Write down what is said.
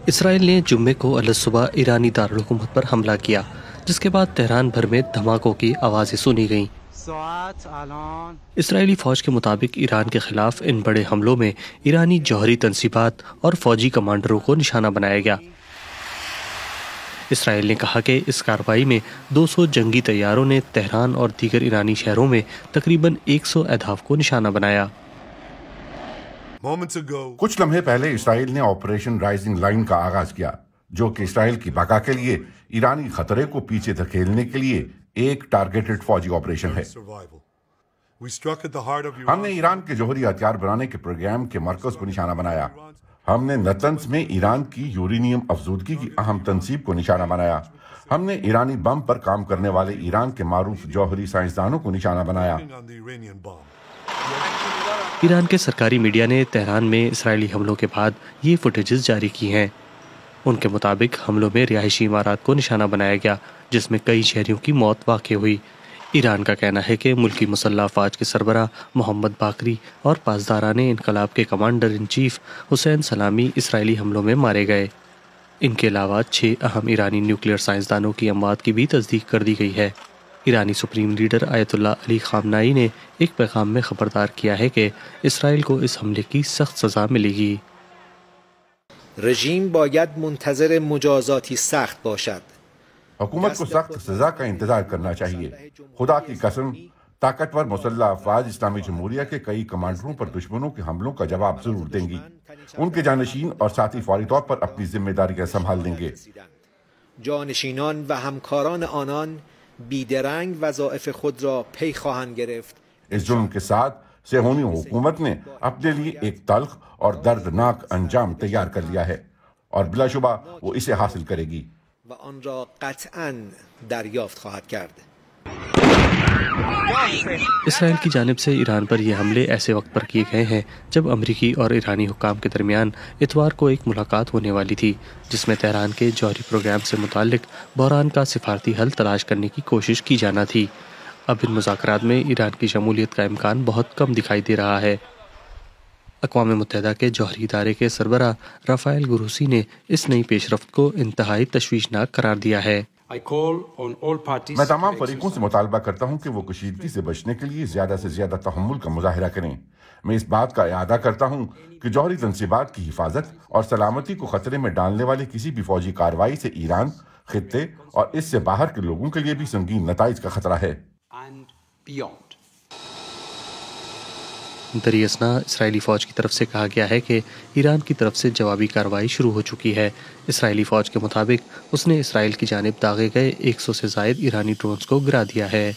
اسرائیل نے جمعے کو الصبح ایرانی دارالحکومت پر حملہ کیا، جس کے بعد تہران بھر میں دھماکوں کی آوازیں سنی گئیں۔ اسرائیلی فوج کے مطابق ایران کے خلاف ان بڑے حملوں میں ایرانی جوہری تنصیبات اور فوجی کمانڈروں کو نشانہ بنایا گیا۔ اسرائیل نے کہا کہ اس کارروائی میں 200 جنگی طیاروں نے تہران اور دیگر ایرانی شہروں میں تقریباً 100 اہداف کو نشانہ بنایا۔ کچھ لمحے پہلے اسرائیل نے آپریشن رائزنگ لائن کا آغاز کیا، جو کہ اسرائیل کی بقا کے لیے ایرانی خطرے کو پیچھے دھکیلنے کے لیے ایک ٹارگیٹڈ فوجی آپریشن ہے۔ ہم نے ایران کے جوہری ہتھیار بنانے کے پروگرام کے مرکز کو نشانہ بنایا۔ ہم نے نتنز میں ایران کی یورینیم افزودگی کی اہم تنصیب کو نشانہ بنایا۔ ہم نے ایرانی بم پر کام کرنے والے ایران کے معروف جوہری سائنسدانوں کو نشانہ بنایا۔ ایران کے سرکاری میڈیا نے تہران میں اسرائیلی حملوں کے بعد یہ فوٹیجز جاری کی ہیں۔ ان کے مطابق حملوں میں رہائشی عمارات کو نشانہ بنایا گیا، جس میں کئی شہریوں کی موت واقع ہوئی۔ ایران کا کہنا ہے کہ ملکی مسلح افواج کے سربراہ محمد باقری اور پاسداران انقلاب کے کمانڈر ان چیف حسین سلامی اسرائیلی حملوں میں مارے گئے۔ ان کے علاوہ 6 اہم ایرانی نیوکلیئر سائنسدانوں کی اموات کی بھی تصدیق کر دی گئی ہے۔ ایرانی سپریم لیڈر آیت اللہ علی خامنائی نے ایک پیغام میں خبردار کیا ہے کہ اسرائیل کو اس حملے کی سخت سزا ملے گی۔ رژیم باید منتظر مجازاتی سخت باشد۔ حکومت کو سخت سزا کا انتظار کرنا چاہیے۔ خدا کی قسم، طاقتور مسلح افواج اسلامی جمہوریہ کے کئی کمانڈروں پر دشمنوں کے حملوں کا جواب ضرور دیں گی۔ ان کے جانشین اور ساتھی فوری طور پر اپنی ذمہ داریاں سنبھال لیں گے۔ جانشینان و همکاران آنان بیدرنگ وظایف خود را پی خواهند گرفت۔ اس ظلم کے ساتھ صہیونی حکومت نے اپنے لیے ایک تلخ اور دردناک انجام تیار کر لیا ہے، اور بلا شبہ وہ اسے حاصل کرے گی و آن را قطعاً دریافت خواهد کرد۔ اسرائیل کی جانب سے ایران پر یہ حملے ایسے وقت پر کیے گئے ہیں جب امریکی اور ایرانی حکام کے درمیان اتوار کو ایک ملاقات ہونے والی تھی، جس میں تہران کے جوہری پروگرام سے متعلق بحران کا سفارتی حل تلاش کرنے کی کوشش کی جانا تھی۔ اب ان مذاکرات میں ایران کی شمولیت کا امکان بہت کم دکھائی دے رہا ہے۔ اقوام متحدہ کے جوہری ادارے کے سربراہ رافائل گروسی نے اس نئی پیش رفت کو انتہائی تشویشناک قرار دیا ہے۔ میں تمام فریقوں سے مطالبہ کرتا ہوں کہ وہ کشیدگی سے بچنے کے لیے زیادہ سے زیادہ تحمل کا مظاہرہ کریں۔ میں اس بات کا اعادہ کرتا ہوں کہ جوہری تنصیبات کی حفاظت اور سلامتی کو خطرے میں ڈالنے والی کسی بھی فوجی کارروائی سے ایران، خطے اور اس سے باہر کے لوگوں کے لیے بھی سنگین نتائج کا خطرہ ہے۔ در اثنا اسرائیلی فوج کی طرف سے کہا گیا ہے کہ ایران کی طرف سے جوابی کارروائی شروع ہو چکی ہے۔ اسرائیلی فوج کے مطابق اس نے اسرائیل کی جانب داغے گئے 100 سے زائد ایرانی ڈرونز کو گرا دیا ہے۔